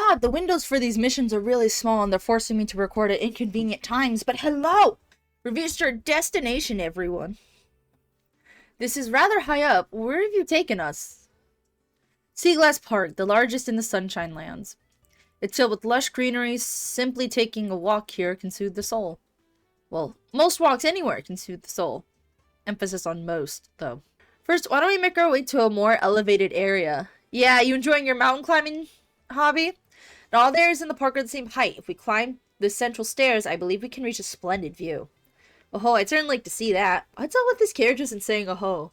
God, the windows for these missions are really small and they're forcing me to record at inconvenient times, but hello! We've reached our destination, everyone. This is rather high up. Where have you taken us? Seaglass Park, the largest in the Sunshine Lands. It's filled with lush greenery. Simply taking a walk here can soothe the soul. Well, most walks anywhere can soothe the soul. Emphasis on most, though. First, why don't we make our way to a more elevated area? Yeah, you enjoying your mountain climbing hobby? Not all the areas in the park are the same height. If we climb the central stairs, I believe we can reach a splendid view. Oh, I'd certainly like to see that. What's up with this carriage isn't saying oh?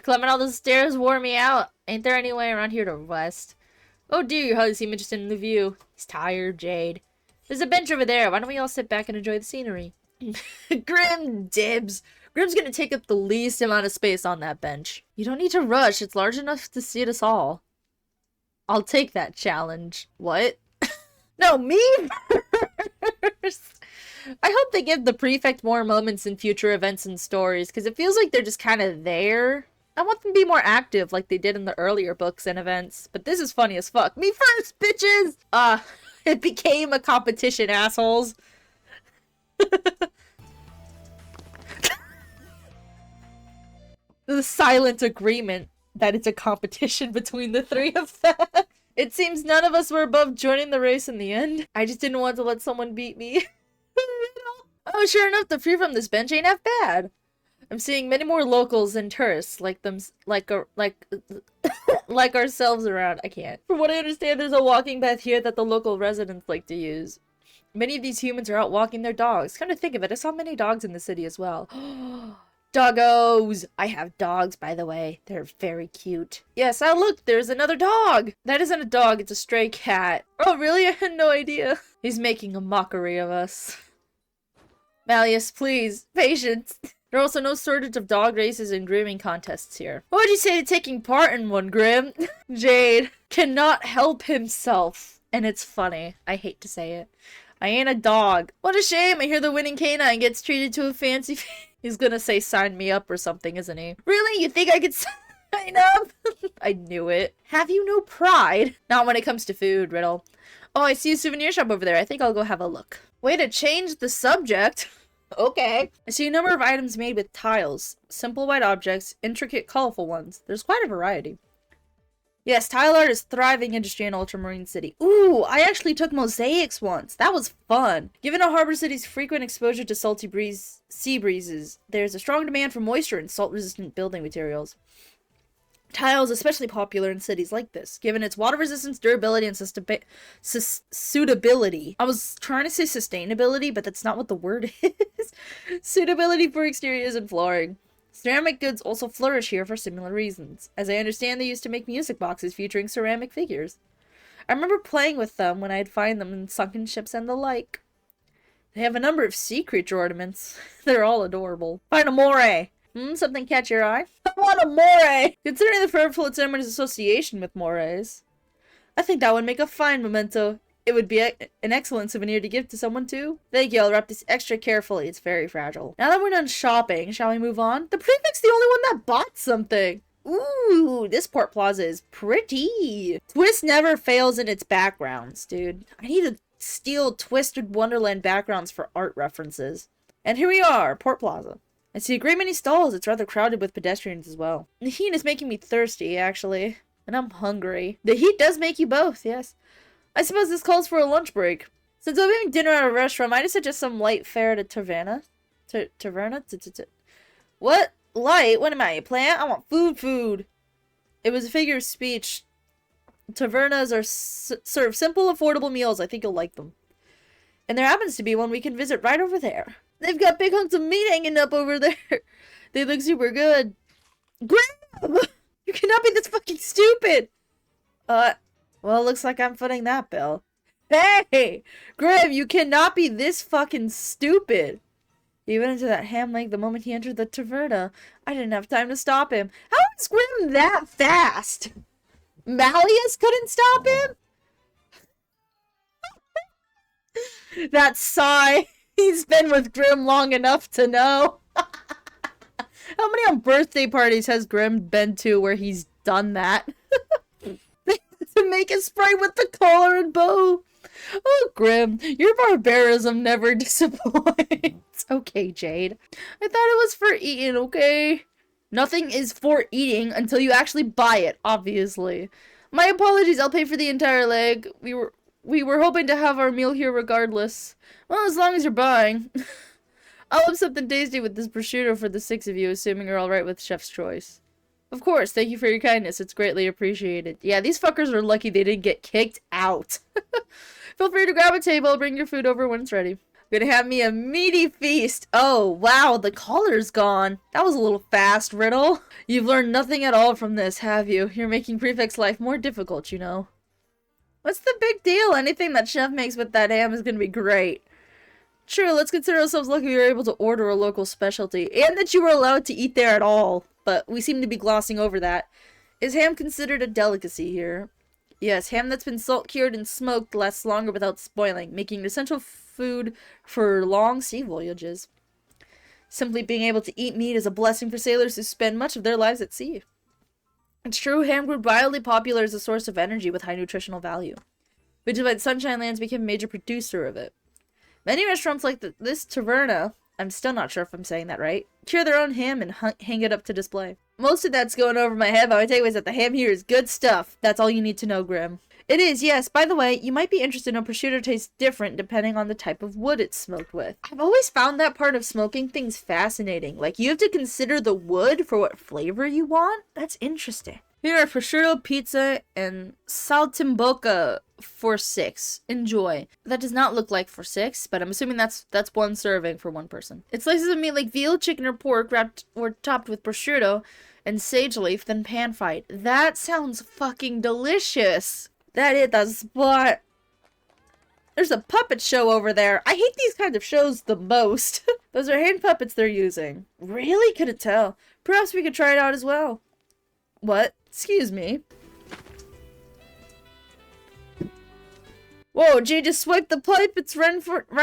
Climbing all those stairs wore me out. Ain't there any way around here to rest? Oh dear, you hardly seem interested in the view. He's tired, Jade. There's a bench over there. Why don't we all sit back and enjoy the scenery? Grim dibs. Grim's gonna take up the least amount of space on that bench. You don't need to rush. It's large enough to seat us all. I'll take that challenge. What? No, me first. I hope they give the prefect more moments in future events and stories, because it feels like they're just kind of there. I want them to be more active like they did in the earlier books and events. But this is funny as fuck. Me first, bitches! It became a competition, assholes. The silent agreement that it's a competition between the three of them. It seems none of us were above joining the race in the end. I just didn't want to let someone beat me. Oh, sure enough, the view from this bench ain't half bad. I'm seeing many more locals than tourists like ourselves around. I can't. From what I understand, there's a walking path here that the local residents like to use. Many of these humans are out walking their dogs. Come to think of it, I saw many dogs in the city as well. Doggos! I have dogs, by the way. They're very cute. Yes, oh look, there's another dog! That isn't a dog, it's a stray cat. Oh, really? I had no idea. He's making a mockery of us. Malleus, please. Patience. There are also no shortage of dog races and grooming contests here. What would you say to taking part in one, Grim? Jade cannot help himself. And it's funny. I hate to say it. I ain't a dog. What a shame. I hear the winning canine gets treated to a fancy He's gonna say sign me up or something, isn't he? Really? You think I could sign up? I knew it. Have you no pride? Not when it comes to food, Riddle. Oh, I see a souvenir shop over there. I think I'll go have a look. Way to change the subject. Okay. I see a number of items made with tiles. Simple white objects, intricate colorful ones. There's quite a variety. Yes, tile art is thriving industry in Ultramarine City. Ooh, I actually took mosaics once. That was fun. Given a harbor city's frequent exposure to salty sea breezes, there's a strong demand for moisture and salt-resistant building materials. Tile is especially popular in cities like this, given its water resistance, durability, and suitability. I was trying to say sustainability, but that's not what the word is. Suitability for exteriors and flooring. Ceramic goods also flourish here for similar reasons. As I understand, they used to make music boxes featuring ceramic figures. I remember playing with them when I'd find them in sunken ships and the like. They have a number of sea creature ornaments. They're all adorable. Find a moray! Something catch your eye? I want a moray! Considering the fruitful ceremony's association with morays, I think that would make a fine memento. It would be an excellent souvenir to give to someone too. Thank you, I'll wrap this extra carefully. It's very fragile. Now that we're done shopping, shall we move on? The prefect's the only one that bought something. Ooh, this port plaza is pretty. Twist never fails in its backgrounds, dude. I need to steal Twisted Wonderland backgrounds for art references. And here we are, Port Plaza. I see a great many stalls. It's rather crowded with pedestrians as well. The heat is making me thirsty, actually. And I'm hungry. The heat does make you both, yes. I suppose this calls for a lunch break. Since I'm having dinner at a restaurant, might I suggest some light fare to Taverna? Taverna? What? Light? What am I, a plant? I want food. It was a figure of speech. Tavernas serve simple, affordable meals. I think you'll like them. And there happens to be one we can visit right over there. They've got big hunks of meat hanging up over there. They look super good. Graham! You cannot be this fucking stupid! Well, it looks like I'm footing that bill. Hey! Graham, you cannot be this fucking stupid! He went into that ham leg the moment he entered the taverna. I didn't have time to stop him. How is Graham that fast? Malleus couldn't stop him? That sigh. He's been with Grim long enough to know. How many birthday parties has Grim been to where he's done that? The make a sprite with the collar and bow. Oh, Grim, your barbarism never disappoints. Okay, Jade. I thought it was for eating, okay? Nothing is for eating until you actually buy it, obviously. My apologies, I'll pay for the entire leg. We were hoping to have our meal here regardless. Well, as long as you're buying. I'll have something tasty with this prosciutto for the 6 of you, assuming you're alright with Chef's choice. Of course, thank you for your kindness. It's greatly appreciated. Yeah, these fuckers are lucky they didn't get kicked out. Feel free to grab a table, bring your food over when it's ready. Gonna have me a meaty feast. Oh, wow, the collar's gone. That was a little fast, Riddle. You've learned nothing at all from this, have you? You're making Prefect's life more difficult, you know. What's the big deal? Anything that Chef makes with that ham is gonna be great. Sure, let's consider ourselves lucky we were able to order a local specialty, and that you were allowed to eat there at all. But we seem to be glossing over that. Is ham considered a delicacy here? Yes, ham that's been salt-cured and smoked lasts longer without spoiling, making it essential food for long sea voyages. Simply being able to eat meat is a blessing for sailors who spend much of their lives at sea. It's true, ham grew wildly popular as a source of energy with high nutritional value, which is why the Sunshine Lands became a major producer of it. Many restaurants like this taverna, I'm still not sure if I'm saying that right, cure their own ham and hang it up to display. Most of that's going over my head, but my takeaway is that the ham here is good stuff. That's all you need to know, Grim. It is, yes. By the way, you might be interested in how prosciutto tastes different depending on the type of wood it's smoked with. I've always found that part of smoking things fascinating. Like, you have to consider the wood for what flavor you want? That's interesting. Here are prosciutto, pizza, and saltimbocca for 6. Enjoy. That does not look like for 6, but I'm assuming that's one serving for one person. It's slices of meat like veal, chicken, or pork wrapped or topped with prosciutto and sage leaf, then pan-fried. That sounds fucking delicious. That hit the spot. There's a puppet show over there. I hate these kind of shows the most. Those are hand puppets they're using. Really? Couldn't tell. Perhaps we could try it out as well. What? Excuse me. Whoa, Jay just swiped the pipe. It's right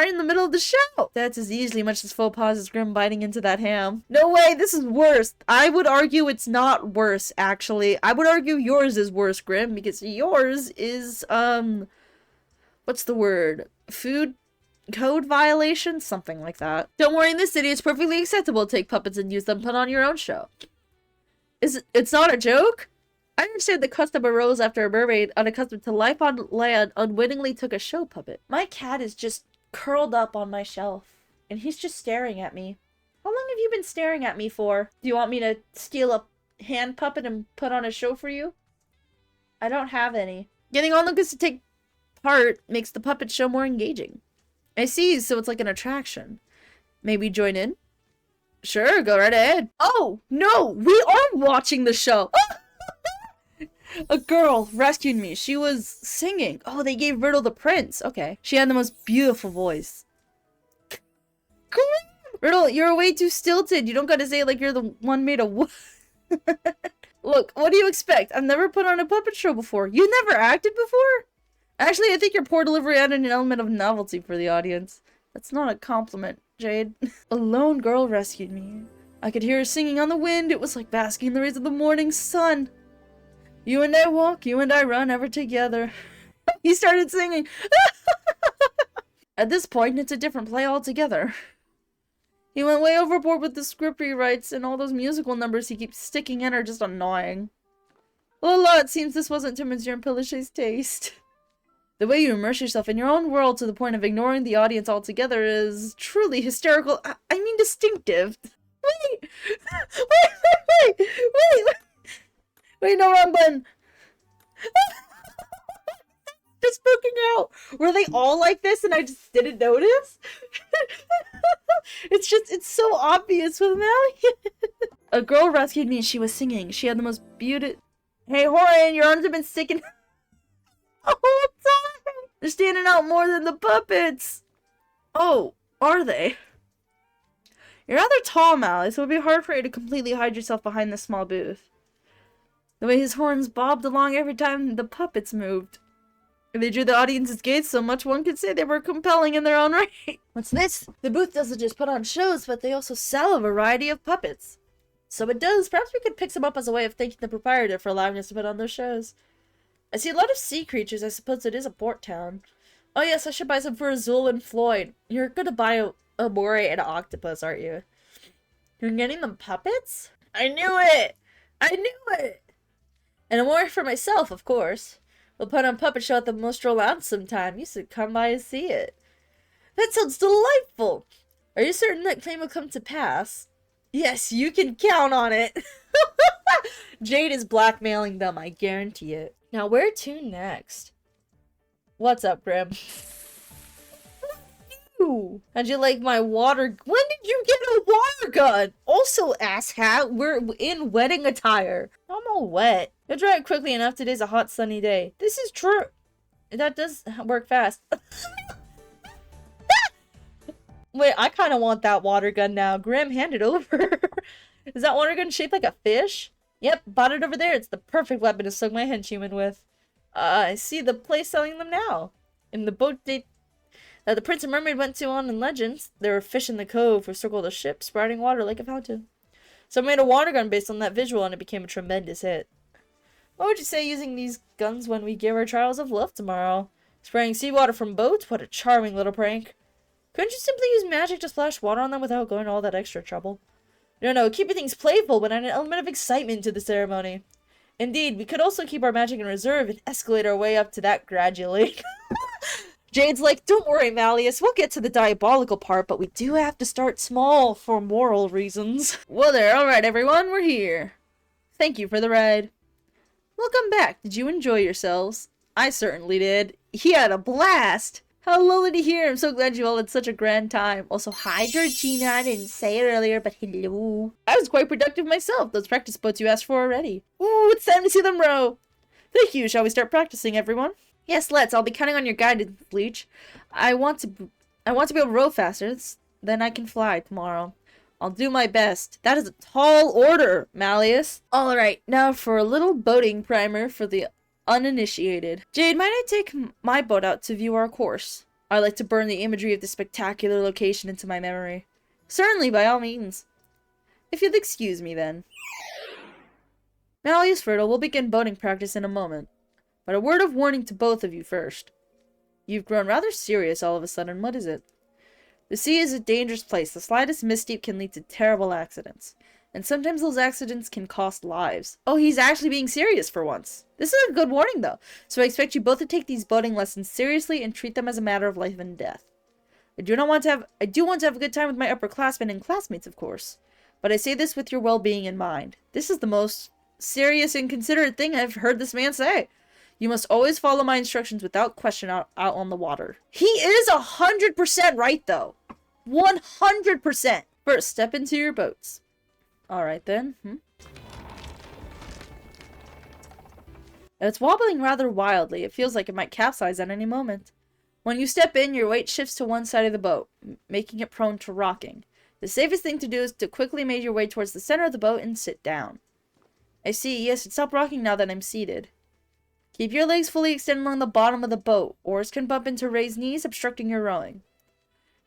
in the middle of the show. That's as easily much as faux pas as Grim biting into that ham. No way, this is worse. I would argue it's not worse, actually. I would argue yours is worse, Grim, because yours is, what's the word? Food code violation? Something like that. Don't worry, in this city, it's perfectly acceptable to take puppets and use them, put on your own show. It's not a joke? I understand the custom arose after a mermaid unaccustomed to life on land unwittingly took a show puppet. My cat is just curled up on my shelf, and he's just staring at me. How long have you been staring at me for? Do you want me to steal a hand puppet and put on a show for you? I don't have any. Getting onlookers to take part makes the puppet show more engaging. I see, so it's like an attraction. Maybe join in? Sure, go right ahead. Oh, no, we are watching the show. A girl rescued me. She was singing. Oh, they gave Riddle the prince. Okay. She had the most beautiful voice. Riddle, you're way too stilted. You don't gotta say it like you're the one made of wood. Look, what do you expect? I've never put on a puppet show before. You never acted before? Actually, I think your poor delivery added an element of novelty for the audience. That's not a compliment, Jade. A lone girl rescued me. I could hear her singing on the wind. It was like basking in the rays of the morning sun. You and I walk, you and I run, ever together. He started singing. At this point, it's a different play altogether. He went way overboard with the script rewrites, and all those musical numbers he keeps sticking in are just annoying. Lola, it seems this wasn't to Monsieur Pillache's taste. The way you immerse yourself in your own world to the point of ignoring the audience altogether is truly hysterical. I mean distinctive. Wait! Wait, no, wrong button. Just poking out. Were they all like this and I just didn't notice? It's so obvious with Mally. A girl rescued me and she was singing. She had the most beautiful... Hey, Horan, your arms have been sticking the whole time. They're standing out more than the puppets. Oh, are they? You're rather tall, Mally, so it would be hard for you to completely hide yourself behind this small booth. The way his horns bobbed along every time the puppets moved. They drew the audience's gaze so much one could say they were compelling in their own right. What's this? The booth doesn't just put on shows, but they also sell a variety of puppets. So it does. Perhaps we could pick some up as a way of thanking the proprietor for allowing us to put on those shows. I see a lot of sea creatures. I suppose it is a port town. Oh yes, I should buy some for Azul and Floyd. You're gonna buy a moray and an octopus, aren't you? You're getting them puppets? I knew it! I knew it! And a moray for myself, of course. We'll put on puppet show at the Mostro Lounge sometime. You should come by and see it. That sounds delightful! Are you certain that claim will come to pass? Yes, you can count on it! Jade is blackmailing them, I guarantee it. Now, where to next? What's up, Grim? How'd you like my water? When did you get a water gun? Also, asshat, we're in wedding attire. I'm all wet. You'll dry it quickly enough. Today's a hot, sunny day. This is true. That does work fast. Wait, I kind of want that water gun now. Grim, hand it over. Is that water gun shaped like a fish? Yep, bought it over there. It's the perfect weapon to soak my henchman with. I see the place selling them now. In the boat that the Prince and Mermaid went to on in Legends, there were fish in the cove who circled a ship, sprouting water like a fountain. So I made a water gun based on that visual, and it became a tremendous hit. What would you say using these guns when we give our trials of love tomorrow? Spraying seawater from boats? What a charming little prank. Couldn't you simply use magic to splash water on them without going to all that extra trouble? No, keeping things playful but add an element of excitement to the ceremony. Indeed, we could also keep our magic in reserve and escalate our way up to that gradually. Jade's like, don't worry, Malleus, we'll get to the diabolical part, but we do have to start small for moral reasons. Well there, alright everyone, we're here. Thank you for the ride. Welcome back. Did you enjoy yourselves? I certainly did. He had a blast. How lovely to hear. I'm so glad you all had such a grand time. Also, hi Georgina, I didn't say it earlier, but hello. I was quite productive myself. Those practice boats you asked for already. Ooh, it's time to see them row. Thank you. Shall we start practicing, everyone? Yes, let's. I'll be counting on your guidance, Bleach. I want to be able to row faster. Then I can fly tomorrow. I'll do my best. That is a tall order, Malleus. Alright, now for a little boating primer for the uninitiated. Jade, might I take my boat out to view our course? I like to burn the imagery of this spectacular location into my memory. Certainly, by all means. If you'll excuse me, then. Malleus Fertile, we'll begin boating practice in a moment. But a word of warning to both of you first. You've grown rather serious all of a sudden. What is it? The sea is a dangerous place. The slightest misstep can lead to terrible accidents. And sometimes those accidents can cost lives. Oh, he's actually being serious for once. This is a good warning, though. So I expect you both to take these boating lessons seriously and treat them as a matter of life and death. I do want to have a good time with my upperclassmen and classmates, of course. But I say this with your well-being in mind. This is the most serious and considerate thing I've heard this man say. You must always follow my instructions without question out on the water. He is 100% right, though. 100%. First, step into your boats. Alright then. It's wobbling rather wildly. It feels like it might capsize at any moment. When you step in, your weight shifts to one side of the boat, making it prone to rocking. The safest thing to do is to quickly make your way towards the center of the boat and sit down. I see. Yes, it stopped rocking now that I'm seated. Keep your legs fully extended along the bottom of the boat. Oars can bump into raised knees, obstructing your rowing.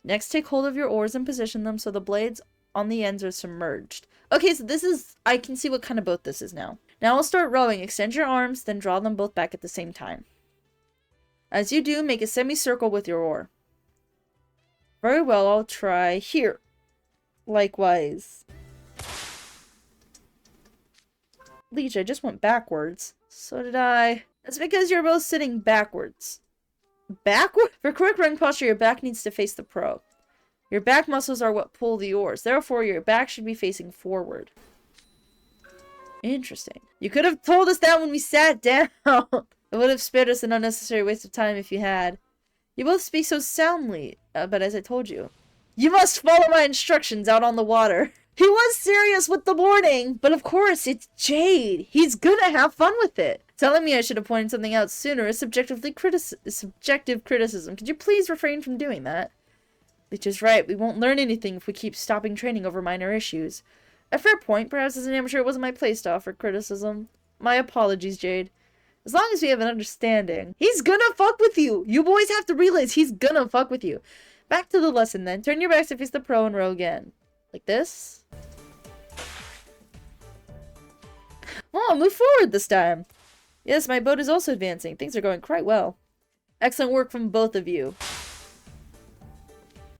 Next, take hold of your oars and position them so the blades on the ends are submerged. Okay, so this is... I can see what kind of boat this is now. Now I'll start rowing. Extend your arms, then draw them both back at the same time. As you do, make a semicircle with your oar. Very well, I'll try here. Likewise. Leech, I just went backwards. So did I. That's because you're both sitting backwards. Backward? For correct rowing posture, your back needs to face the prow. Your back muscles are what pull the oars. Therefore, your back should be facing forward. Interesting. You could have told us that when we sat down. It would have spared us an unnecessary waste of time if you had. You both speak so soundly, but as I told you, you must follow my instructions out on the water. He was serious with the warning, but of course, it's Jade. He's gonna have fun with it. Telling me I should have pointed something out sooner is subjective criticism. Could you please refrain from doing that? Which is right. We won't learn anything if we keep stopping training over minor issues. A fair point. Perhaps as an amateur it wasn't my place to offer criticism. My apologies, Jade. As long as we have an understanding. He's gonna fuck with you! You boys have to realize he's gonna fuck with you. Back to the lesson then. Turn your backs to face the pro and row again. Like this. Oh, move forward this time. Yes, my boat is also advancing. Things are going quite well. Excellent work from both of you.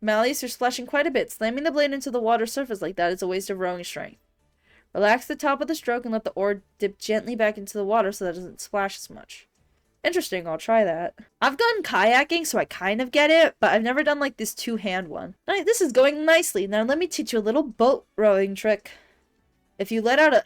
Malleus, you're splashing quite a bit. Slamming the blade into the water surface like that is a waste of rowing strength. Relax the top of the stroke and let the oar dip gently back into the water so that it doesn't splash as much. Interesting, I'll try that. I've done kayaking, so I kind of get it, but I've never done like this two-hand one. Alright, this is going nicely. Now let me teach you a little boat rowing trick. If you let out a...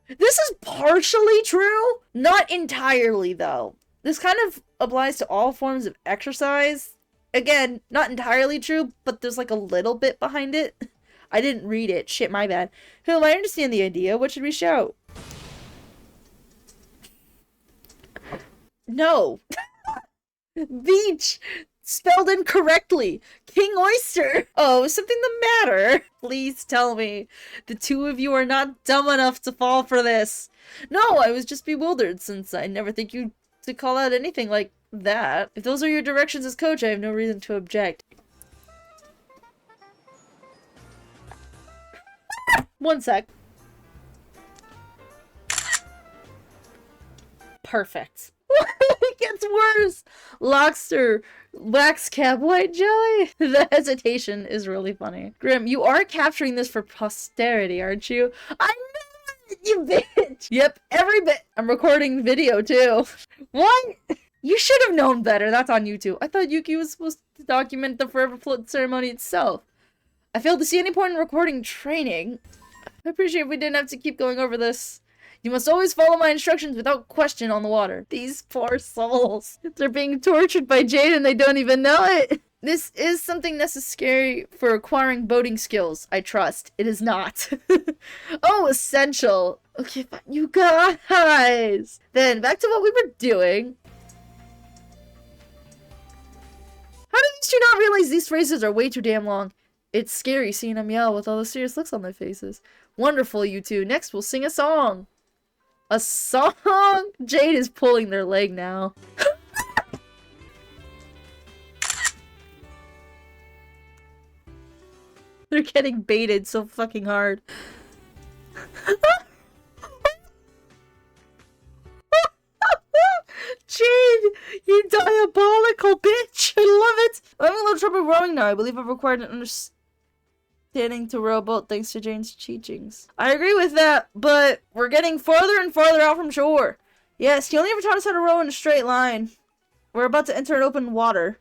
This is partially true. Not entirely, though. This kind of applies to all forms of exercise. Again, not entirely true, but there's like a little bit behind it. I didn't read it. Shit, my bad. Whom, I understand the idea. What should we shout? No. Beach. Spelled incorrectly. King Oyster. Oh, is something the matter? Please tell me. The two of you are not dumb enough to fall for this. No, I was just bewildered since I never think you to call out anything like that. If those are your directions as coach, I have no reason to object. One sec. Perfect. It gets worse. Lobster, wax cap, white jelly. The hesitation is really funny. Grim, you are capturing this for posterity, aren't you? I know it, you bitch. Yep, every bit. I'm recording video too. What? You should have known better. That's on YouTube. I thought Yuki was supposed to document the forever float ceremony itself. I failed to see any point in recording training. I appreciate if we didn't have to keep going over this. You must always follow my instructions without question on the water. These poor souls. They're being tortured by Jade and they don't even know it. This is something necessary for acquiring boating skills, I trust. It is not. Oh, essential. Okay, fine. You guys. Then, back to what we were doing. How do these two not realize these phrases are way too damn long? It's scary seeing them yell with all the serious looks on their faces. Wonderful, you two. Next, we'll sing a song. A song? Jade is pulling their leg now. They're getting baited so fucking hard. Jade, you diabolical bitch! I love it! I'm having a little trouble rowing now. I believe I've acquired an understanding to row a boat thanks to Jane's teachings. I agree with that, but we're getting farther and farther out from shore. Yes, he only ever taught us how to row in a straight line. We're about to enter an open water.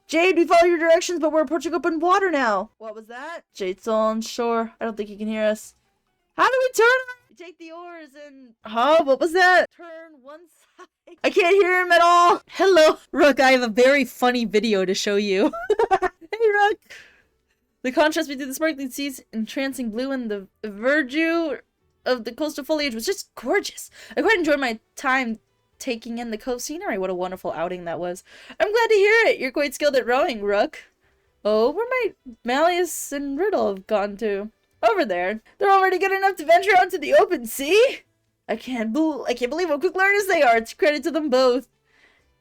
Jade, we follow your directions, but we're approaching open water now. What was that? Jade's still on shore. I don't think he can hear us. How do we turn? We take the oars and... Huh? What was that? Turn one side. I can't hear him at all. Hello, Rook. I have a very funny video to show you. Hey, Rook. The contrast between the sparkling seas, entrancing blue, and the verdure of the coastal foliage was just gorgeous. I quite enjoyed my time taking in the cove scenery. What a wonderful outing that was. I'm glad to hear it. You're quite skilled at rowing, Rook. Oh, where might Malleus and Riddle have gone to? Over there. They're already good enough to venture out to the open sea? I can't believe what quick learners they are. It's credit to them both.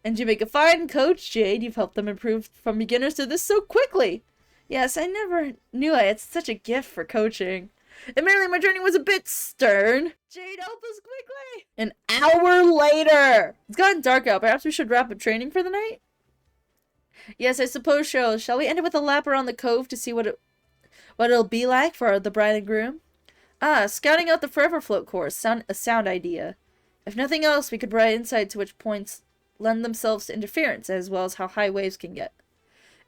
And you make a fine coach, Jade. You've helped them improve from beginners to this so quickly. Yes, I never knew I had such a gift for coaching. Admittedly, my journey was a bit stern. Jade, help us quickly! An hour later! It's gotten dark out. Perhaps we should wrap up training for the night? Yes, I suppose so. Shall we end it with a lap around the cove to see what it'll be like for the bride and groom? Ah, scouting out the Forever Float course. A sound idea. If nothing else, we could provide insight to which points lend themselves to interference, as well as how high waves can get.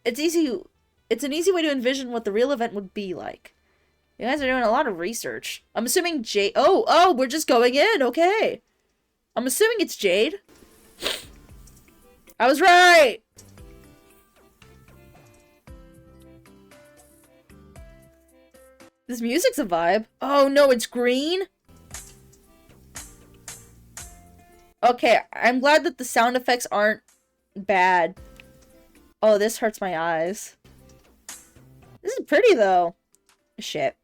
It's an easy way to envision what the real event would be like. You guys are doing a lot of research. I'm assuming Jade... Oh, we're just going in. Okay. I'm assuming it's Jade. I was right! This music's a vibe. Oh, no, it's green? Okay, I'm glad that the sound effects aren't bad. Oh, this hurts my eyes. This is pretty, though. Shit.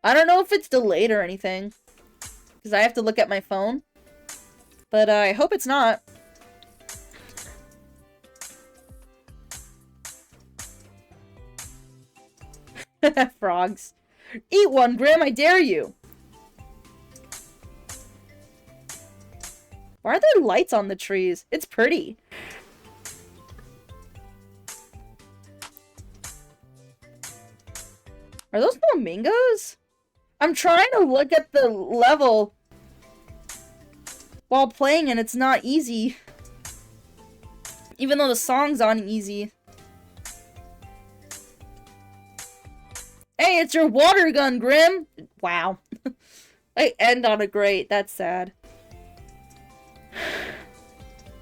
I don't know if it's delayed or anything. Because I have to look at my phone. But I hope it's not. Frogs. Eat one, Grim, I dare you! Why are there lights on the trees? It's pretty. Are those flamingos? I'm trying to look at the level while playing and it's not easy. Even though the song's on easy. Hey, it's your water gun, Grim! Wow. I end on a great. That's sad.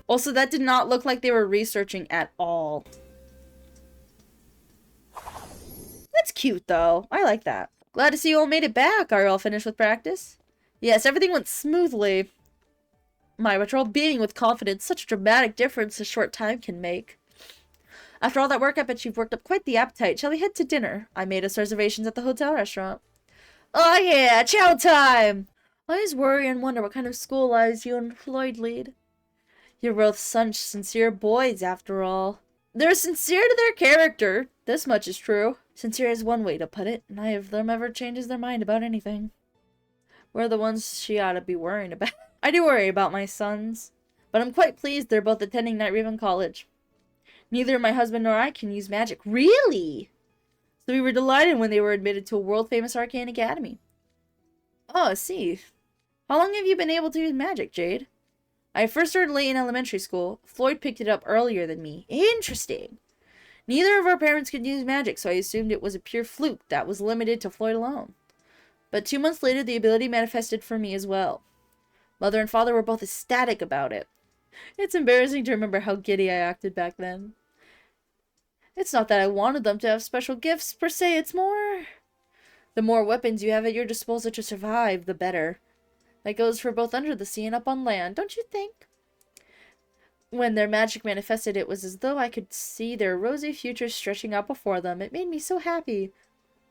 Also, that did not look like they were researching at all. That's cute, though. I like that. Glad to see you all made it back. Are you all finished with practice? Yes, everything went smoothly. My patrol beating with confidence. Such a dramatic difference a short time can make. After all that work, I bet you've worked up quite the appetite. Shall we head to dinner? I made us reservations at the hotel restaurant. Oh yeah, chow time! I always worry and wonder what kind of school lives you and Floyd lead. You're both such sincere boys, after all. They're sincere to their character. This much is true. Sincere is one way to put it. Neither of them ever changes their mind about anything. We're the ones she ought to be worrying about. I do worry about my sons, but I'm quite pleased they're both attending Night Raven College. Neither my husband nor I can use magic. Really? So we were delighted when they were admitted to a world-famous arcane academy. Oh, I see. How long have you been able to use magic, Jade? I first started late in elementary school. Floyd picked it up earlier than me. Interesting. Neither of our parents could use magic, so I assumed it was a pure fluke that was limited to Floyd alone. But 2 months later, the ability manifested for me as well. Mother and father were both ecstatic about it. It's embarrassing to remember how giddy I acted back then. It's not that I wanted them to have special gifts, per se, it's more... The more weapons you have at your disposal to survive, the better. That goes for both under the sea and up on land, don't you think? When their magic manifested, it was as though I could see their rosy future stretching out before them. It made me so happy.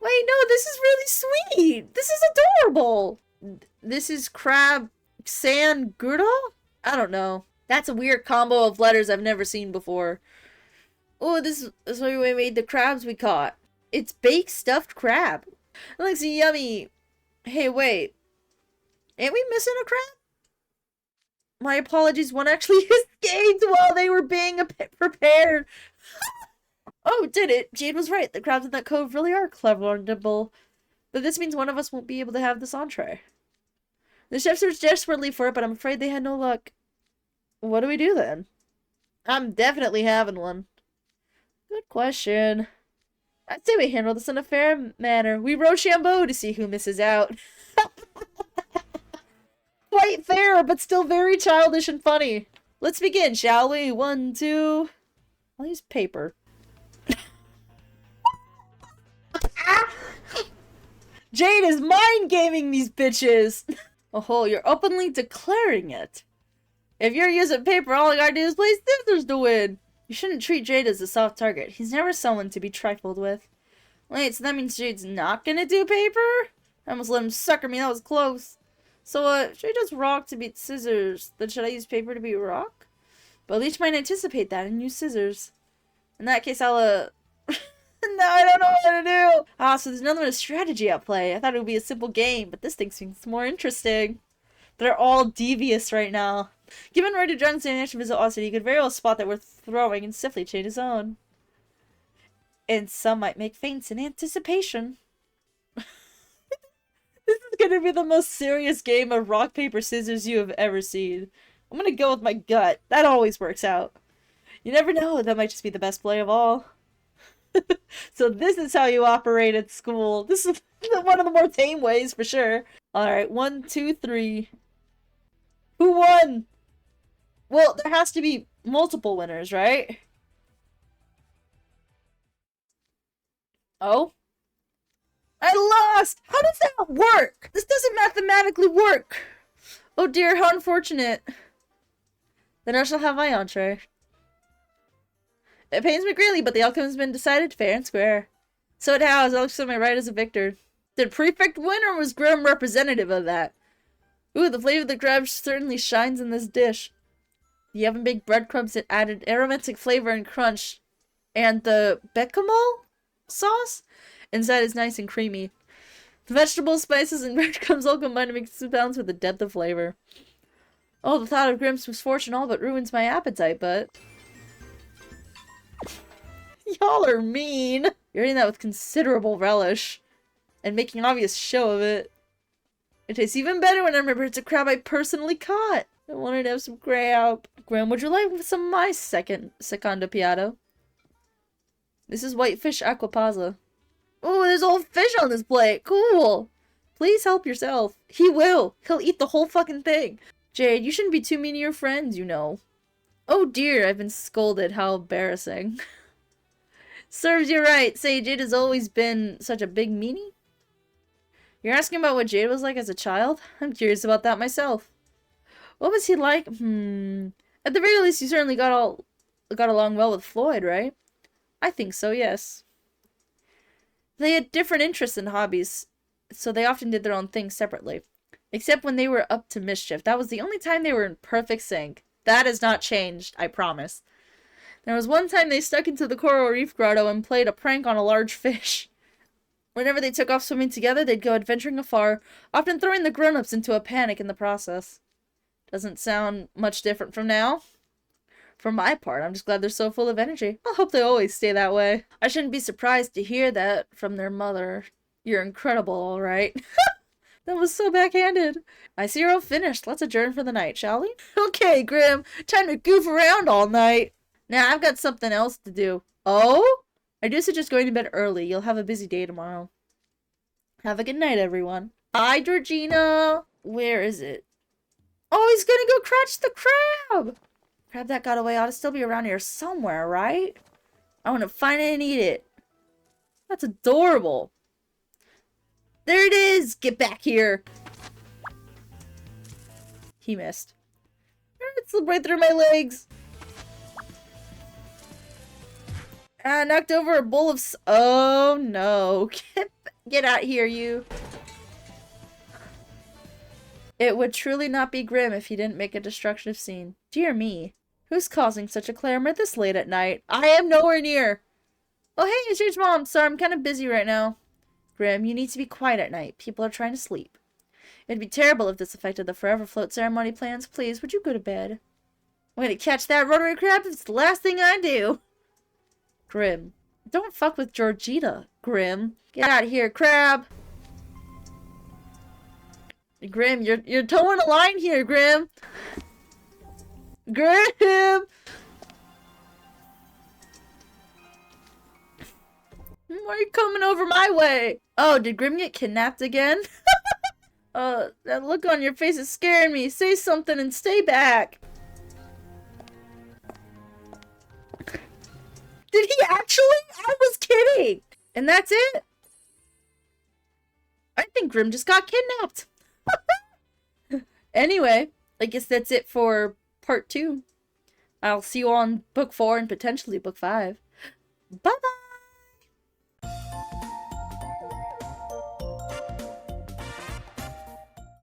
Wait, no, this is really sweet! This is adorable! This is crab sand girdle? I don't know. That's a weird combo of letters I've never seen before. Oh, this is why we made the crabs we caught. It's baked stuffed crab. It looks yummy. Hey, wait. Ain't we missing a crab? My apologies, one actually escaped while they were being prepared. Oh, did it? Jade was right. The crabs in that cove really are clever and nimble. But this means one of us won't be able to have this entree. The chef searched desperately for it, but I'm afraid they had no luck. What do we do then? I'm definitely having one. Good question. I'd say we handle this in a fair manner. We Rochambeau to see who misses out. Quite fair, but still very childish and funny. Let's begin, shall we? 1, 2... I'll use paper. Jade is mind gaming these bitches! Oh, you're openly declaring it. If you're using paper, all I gotta do is play scissors to win. You shouldn't treat Jade as a soft target. He's never someone to be trifled with. Wait, so that means Jade's not gonna do paper? I almost let him sucker me, that was close. So, should I just rock to beat scissors? Then should I use paper to beat rock? But Leech might anticipate that and use scissors. In that case, I'll, No, I don't know what to do! Ah, so there's another strategy at play. I thought it would be a simple game, but this thing seems more interesting. They're all devious right now. Given ready to join the action visit Austin, he could very well spot that we're throwing and swiftly change his own. And some might make feints in anticipation. This is gonna be the most serious game of rock, paper, scissors you have ever seen. I'm gonna go with my gut. That always works out. You never know, that might just be the best play of all. So this is how you operate at school. This is one of the more tame ways, for sure. Alright, 1, 2, 3. Who won? Well, there has to be multiple winners, right? Oh? I lost! How does that work? This doesn't mathematically work! Oh dear, how unfortunate. Then I shall have my entree. It pains me greatly, but the outcome has been decided fair and square. So it has. I look to my right as a victor. Did Prefect win, or was Grim representative of that? Ooh, the flavor of the crab certainly shines in this dish. The oven-baked breadcrumbs that added aromatic flavor and crunch. And the bechamel sauce inside is nice and creamy. Vegetables, spices, and breadcrumbs all combine to make soup balance with a depth of flavor. Oh, the thought of Grimm's misfortune all but ruins my appetite, but... Y'all are mean! You're eating that with considerable relish. And making obvious show of it. It tastes even better when I remember it's a crab I personally caught. I wanted to have some crab. Graham, would you like some of my secondo piatto? This is whitefish aquapazza. Oh, there's a whole fish on this plate. Cool. Please help yourself. He will. He'll eat the whole fucking thing. Jade, you shouldn't be too mean to your friends, you know. Oh dear, I've been scolded. How embarrassing. Serves you right. Say, Jade has always been such a big meanie? You're asking about what Jade was like as a child? I'm curious about that myself. What was he like? At the very least, you certainly got along well with Floyd, right? I think so, yes. They had different interests and hobbies, so they often did their own things separately. Except when they were up to mischief. That was the only time they were in perfect sync. That has not changed, I promise. There was one time they stuck into the coral reef grotto and played a prank on a large fish. Whenever they took off swimming together, they'd go adventuring afar, often throwing the grown-ups into a panic in the process. Doesn't sound much different from now. For my part, I'm just glad they're so full of energy. I hope they always stay that way. I shouldn't be surprised to hear that from their mother. You're incredible, all right. That was so backhanded. I see you're all finished. Let's adjourn for the night, shall we? Okay, Grim. Time to goof around all night. Now, I've got something else to do. Oh? I do suggest going to bed early. You'll have a busy day tomorrow. Have a good night, everyone. Bye, Georgina. Where is it? Oh, he's gonna go catch the crab. Crab that got away ought to still be around here somewhere, right? I want to find it and eat it. That's adorable. There it is! Get back here! He missed. It slipped right through my legs. I knocked over a bowl of oh no. Get out here, you. It would truly not be grim if he didn't make a destructive scene. Dear me. Who's causing such a clamor this late at night? I am nowhere near. Oh hey, it's your mom. Sorry, I'm kind of busy right now. Grim, you need to be quiet at night. People are trying to sleep. It'd be terrible if this affected the Forever Float ceremony plans. Please, would you go to bed? I'm gonna catch that rotary crab if it's the last thing I do. Grim. Don't fuck with Georgina, Grim. Get out of here, crab. Grim, you're towing a line here, Grim. Grim! Why are you coming over my way? Oh, did Grim get kidnapped again? That look on your face is scaring me. Say something and stay back. Did he actually? I was kidding. And that's it? I think Grim just got kidnapped. Anyway, I guess that's it for part 2. I'll see you on book 4 and potentially book 5. Bye-bye.